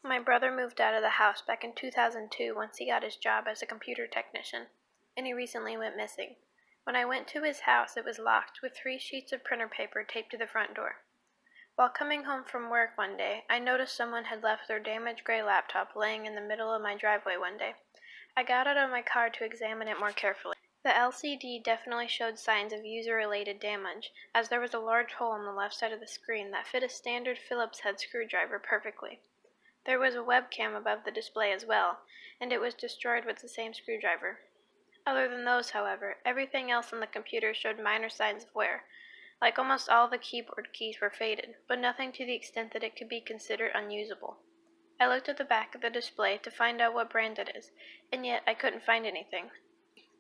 My brother moved out of the house back in 2002 once he got his job as a computer technician, and he recently went missing. When I went to his house, it was locked with 3 sheets of printer paper taped to the front door. While coming home from work one day, I noticed someone had left their damaged gray laptop laying in the middle of my driveway one day. I got out of my car to examine it more carefully. The LCD definitely showed signs of user-related damage, as there was a large hole on the left side of the screen that fit a standard Phillips head screwdriver perfectly. There was a webcam above the display as well, and it was destroyed with the same screwdriver. Other than those, however, everything else on the computer showed minor signs of wear. Like almost all the keyboard keys were faded, but nothing to the extent that it could be considered unusable. I looked at the back of the display to find out what brand it is, and yet I couldn't find anything.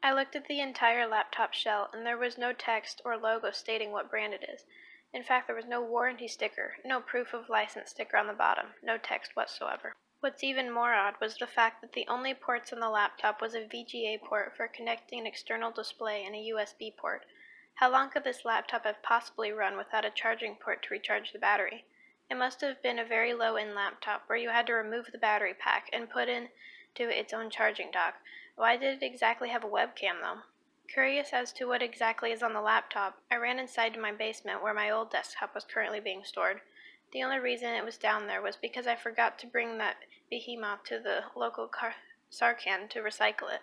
I looked at the entire laptop shell, and there was no text or logo stating what brand it is. In fact, there was no warranty sticker, no proof of license sticker on the bottom, no text whatsoever. What's even more odd was the fact that the only ports on the laptop was a VGA port for connecting an external display and a USB port. How long could this laptop have possibly run without a charging port to recharge the battery? It must have been a very low-end laptop where you had to remove the battery pack and put into its own charging dock. Why did it exactly have a webcam, though? Curious as to what exactly is on the laptop, I ran inside to my basement where my old desktop was currently being stored. The only reason it was down there was because I forgot to bring that behemoth to the local Sarcan to recycle it.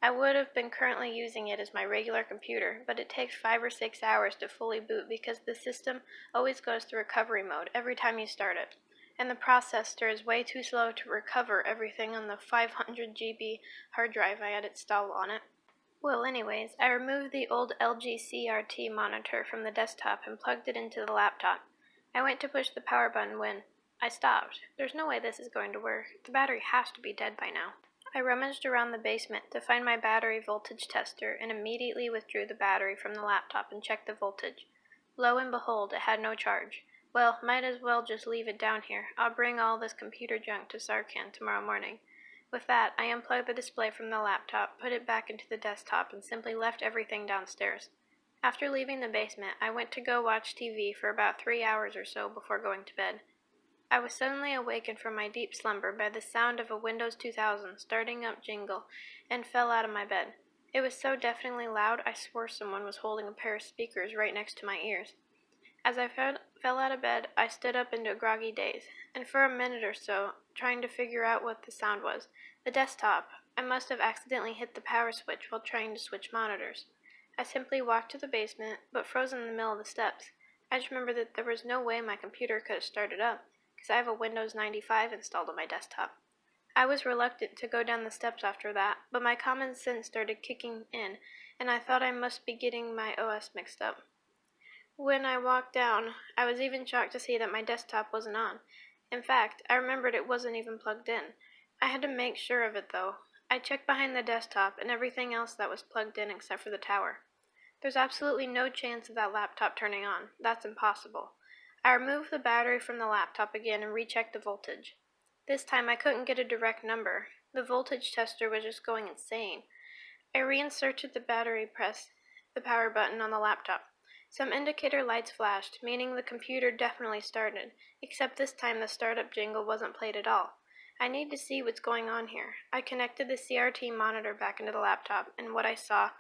I would have been currently using it as my regular computer, but it takes 5 or 6 hours to fully boot because the system always goes through recovery mode every time you start it, and the processor is way too slow to recover everything on the 500 GB hard drive I had installed on it. Well, anyways, I removed the old LG CRT monitor from the desktop and plugged it into the laptop. I went to push the power button when I stopped. There's no way this is going to work. The battery has to be dead by now. I rummaged around the basement to find my battery voltage tester and immediately withdrew the battery from the laptop and checked the voltage. Lo and behold, it had no charge. Well, might as well just leave it down here. I'll bring all this computer junk to Sarcan tomorrow morning. With that, I unplugged the display from the laptop, put it back into the desktop, and simply left everything downstairs. After leaving the basement, I went to go watch TV for about 3 hours or so before going to bed. I was suddenly awakened from my deep slumber by the sound of a Windows 2000 starting up jingle and fell out of my bed. It was so deafeningly loud I swore someone was holding a pair of speakers right next to my ears. As I fell out of bed, I stood up into a groggy daze, and for a minute or so, trying to figure out what the sound was. The desktop. I must have accidentally hit the power switch while trying to switch monitors. I simply walked to the basement, but froze in the middle of the steps. I just remembered that there was no way my computer could have started up, because I have a Windows 95 installed on my desktop. I was reluctant to go down the steps after that, but my common sense started kicking in, and I thought I must be getting my OS mixed up. When I walked down, I was even shocked to see that my desktop wasn't on. In fact, I remembered it wasn't even plugged in. I had to make sure of it, though. I checked behind the desktop and everything else that was plugged in except for the tower. There's absolutely no chance of that laptop turning on. That's impossible. I removed the battery from the laptop again and rechecked the voltage. This time I couldn't get a direct number. The voltage tester was just going insane. I reinserted the battery, pressed the power button on the laptop. Some indicator lights flashed, meaning the computer definitely started, except this time the startup jingle wasn't played at all. I need to see what's going on here. I connected the CRT monitor back into the laptop, and what I saw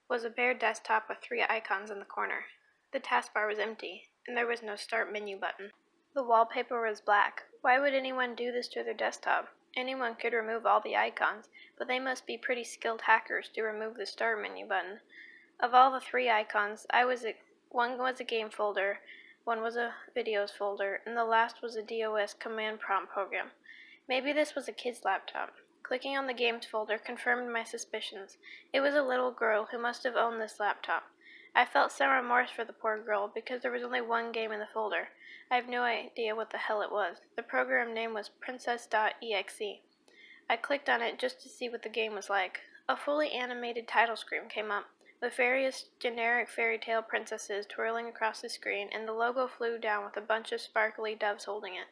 was a bare desktop with 3 icons in the corner. The taskbar was empty, and there was no start menu button. The wallpaper was black. Why would anyone do this to their desktop? Anyone could remove all the icons, but they must be pretty skilled hackers to remove the start menu button. Of all the 3 icons, one was a game folder, one was a videos folder, and the last was a DOS command prompt program. Maybe this was a kid's laptop. Clicking on the games folder confirmed my suspicions. It was a little girl who must have owned this laptop. I felt some remorse for the poor girl because there was only one game in the folder. I have no idea what the hell it was. The program name was princess.exe. I clicked on it just to see what the game was like. A fully animated title screen came up, with various generic fairy tale princesses twirling across the screen, and the logo flew down with a bunch of sparkly doves holding it.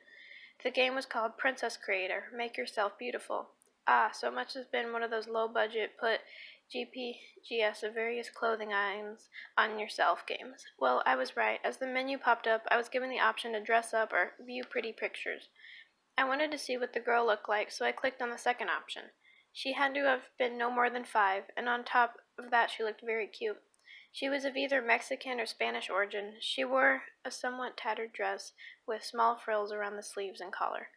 The game was called Princess Creator, Make Yourself Beautiful. Ah, so much has been one of those low-budget, put GPGS of various clothing items on yourself games. Well, I was right. As the menu popped up, I was given the option to dress up or view pretty pictures. I wanted to see what the girl looked like, so I clicked on the second option. She had to have been no more than 5, and on top of that she looked very cute. She was of either Mexican or Spanish origin. She wore a somewhat tattered dress with small frills around the sleeves and collar.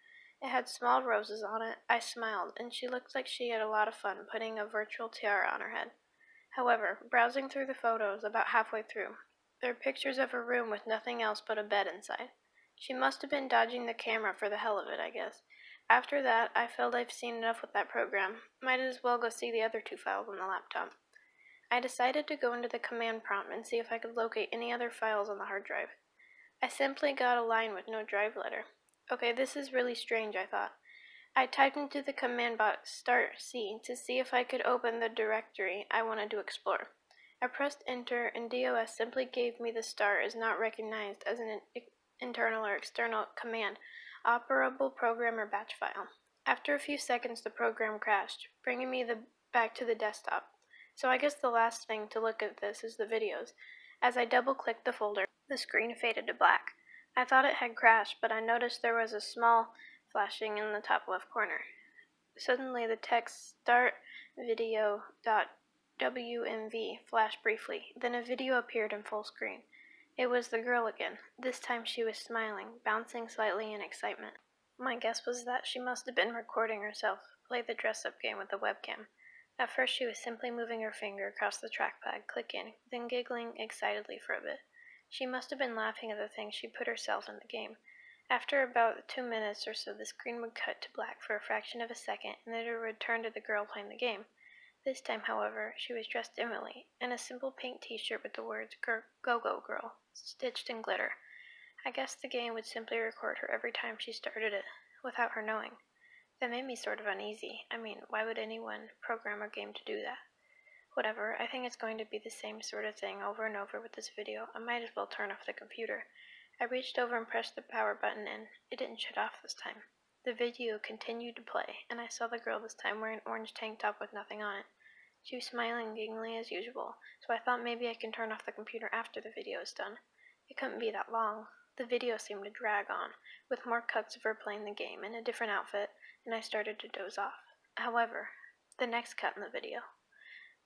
It had small roses on it. I smiled, and she looked like she had a lot of fun putting a virtual tiara on her head. However, browsing through the photos about halfway through, there are pictures of her room with nothing else but a bed inside. She must have been dodging the camera for the hell of it, I guess. After that, I felt I've seen enough with that program. Might as well go see the other 2 files on the laptop. I decided to go into the command prompt and see if I could locate any other files on the hard drive. I simply got a line with no drive letter. Okay, this is really strange, I thought. I typed into the command box start C to see if I could open the directory I wanted to explore. I pressed enter and DOS simply gave me the star is not recognized as an internal or external command, operable program or batch file. After a few seconds the program crashed, bringing me back to the desktop. So I guess the last thing to look at this is the videos. As I double-clicked the folder, the screen faded to black. I thought it had crashed, but I noticed there was a small flashing in the top left corner. Suddenly the text start video.wmv flashed briefly, then a video appeared in full screen. It was the girl again. This time she was smiling, bouncing slightly in excitement. My guess was that she must have been recording herself play the dress-up game with the webcam. At first she was simply moving her finger across the trackpad, clicking, then giggling excitedly for a bit. She must have been laughing at the things she put herself in the game. After about 2 minutes or so, the screen would cut to black for a fraction of a second, and then it would return to the girl playing the game. This time, however, she was dressed differently, in a simple pink t-shirt with the words Go-Go Girl stitched in glitter. I guess the game would simply record her every time she started it, without her knowing. That made me sort of uneasy. I mean, why would anyone program a game to do that? Whatever, I think it's going to be the same sort of thing over and over with this video. I might as well turn off the computer. I reached over and pressed the power button and it didn't shut off this time. The video continued to play, and I saw the girl this time wearing an orange tank top with nothing on it. She was smiling giggling as usual, so I thought maybe I can turn off the computer after the video is done. It couldn't be that long. The video seemed to drag on, with more cuts of her playing the game in a different outfit, and I started to doze off. However, the next cut in the video.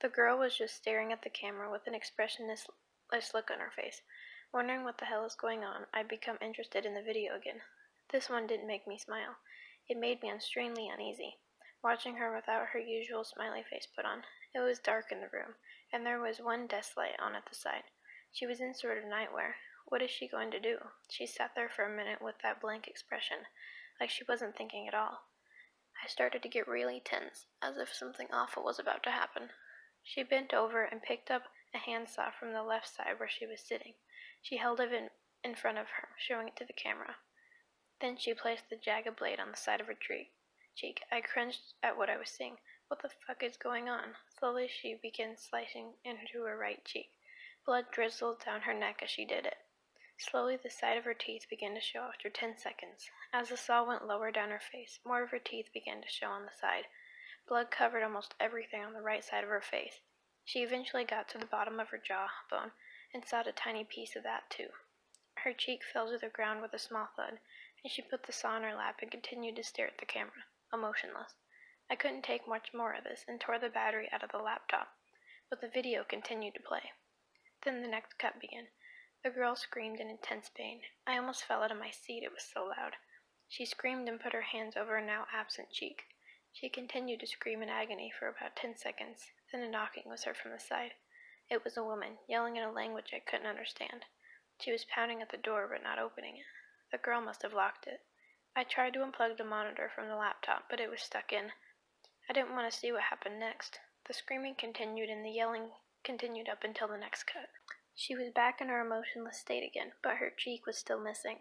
The girl was just staring at the camera with an expressionless look on her face. Wondering what the hell is going on, I become interested in the video again. This one didn't make me smile. It made me extremely uneasy, watching her without her usual smiley face put on. It was dark in the room, and there was one desk light on at the side. She was in sort of nightwear. What is she going to do? She sat there for a minute with that blank expression, like she wasn't thinking at all. I started to get really tense, as if something awful was about to happen. She bent over and picked up a handsaw from the left side where she was sitting. She held it in front of her, showing it to the camera. Then she placed the jagged blade on the side of her cheek. I cringed at what I was seeing. What the fuck is going on? Slowly she began slicing into her right cheek. Blood drizzled down her neck as she did it. Slowly the side of her teeth began to show after 10 seconds. As the saw went lower down her face, more of her teeth began to show on the side. Blood covered almost everything on the right side of her face. She eventually got to the bottom of her jawbone and sawed a tiny piece of that too. Her cheek fell to the ground with a small thud, and she put the saw in her lap and continued to stare at the camera, emotionless. I couldn't take much more of this and tore the battery out of the laptop, but the video continued to play. Then the next cut began. The girl screamed in intense pain. I almost fell out of my seat, it was so loud. She screamed and put her hands over her now absent cheek. She continued to scream in agony for about 10 seconds, then a knocking was heard from the side. It was a woman, yelling in a language I couldn't understand. She was pounding at the door but not opening it. The girl must have locked it. I tried to unplug the monitor from the laptop, but it was stuck in. I didn't want to see what happened next. The screaming continued and the yelling continued up until the next cut. She was back in her emotionless state again, but her cheek was still missing.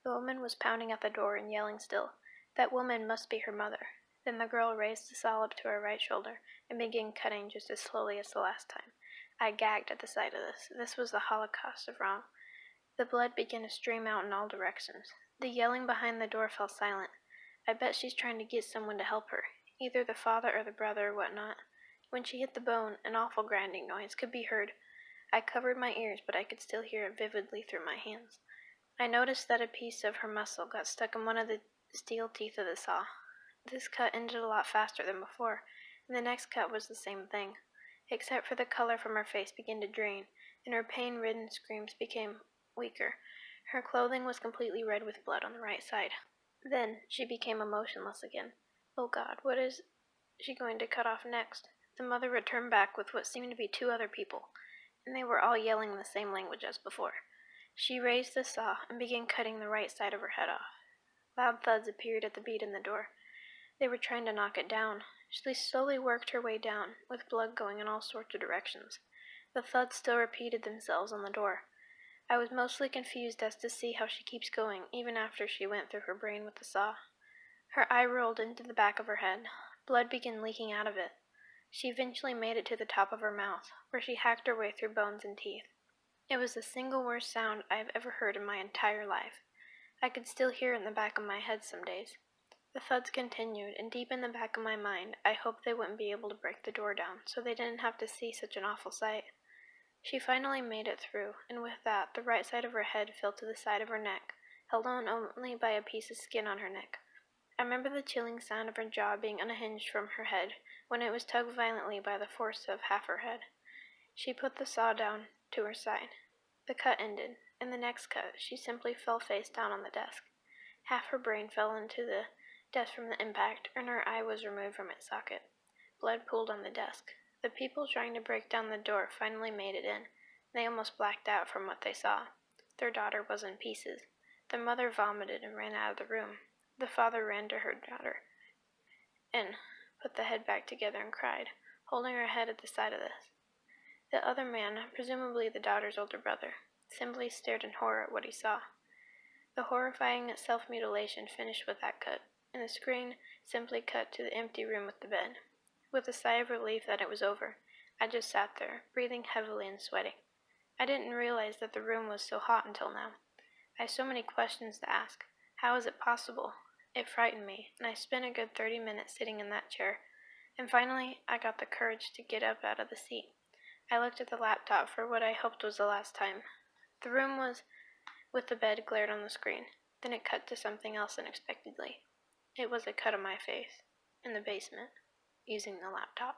The woman was pounding at the door and yelling still. That woman must be her mother. Then the girl raised the saw up to her right shoulder and began cutting just as slowly as the last time. I gagged at the sight of this. This was the Holocaust of wrong. The blood began to stream out in all directions. The yelling behind the door fell silent. I bet she's trying to get someone to help her, either the father or the brother or whatnot. When she hit the bone, an awful grinding noise could be heard. I covered my ears, but I could still hear it vividly through my hands. I noticed that a piece of her muscle got stuck in one of the steel teeth of the saw. This cut ended a lot faster than before, and the next cut was the same thing, except for the color from her face began to drain, and her pain-ridden screams became weaker. Her clothing was completely red with blood on the right side. Then she became emotionless again. Oh God, what is she going to cut off next? The mother returned back with what seemed to be 2 other people, and they were all yelling the same language as before. She raised the saw and began cutting the right side of her head off. Loud thuds appeared at the bead in the door. They were trying to knock it down. She slowly worked her way down, with blood going in all sorts of directions. The thuds still repeated themselves on the door. I was mostly confused as to see how she keeps going, even after she went through her brain with the saw. Her eye rolled into the back of her head. Blood began leaking out of it. She eventually made it to the top of her mouth, where she hacked her way through bones and teeth. It was the single worst sound I have ever heard in my entire life. I could still hear it in the back of my head some days. The thuds continued, and deep in the back of my mind, I hoped they wouldn't be able to break the door down, so they didn't have to see such an awful sight. She finally made it through, and with that, the right side of her head fell to the side of her neck, held on only by a piece of skin on her neck. I remember the chilling sound of her jaw being unhinged from her head when it was tugged violently by the force of half her head. She put the saw down to her side. The cut ended. In the next cut, she simply fell face down on the desk. Half her brain fell into the desk from the impact, and her eye was removed from its socket. Blood pooled on the desk. The people trying to break down the door finally made it in. They almost blacked out from what they saw. Their daughter was in pieces. The mother vomited and ran out of the room. The father ran to her daughter and put the head back together and cried, holding her head at the side of this. The other man, presumably the daughter's older brother, simply stared in horror at what he saw. The horrifying self-mutilation finished with that cut, and the screen simply cut to the empty room with the bed. With a sigh of relief that it was over, I just sat there, breathing heavily and sweating. I didn't realize that the room was so hot until now. I had so many questions to ask. How is it possible? It frightened me, and I spent a good 30 minutes sitting in that chair. And finally, I got the courage to get up out of the seat. I looked at the laptop for what I hoped was the last time. The room was with the bed glared on the screen. Then it cut to something else unexpectedly. It was a cut of my face, in the basement, using the laptop.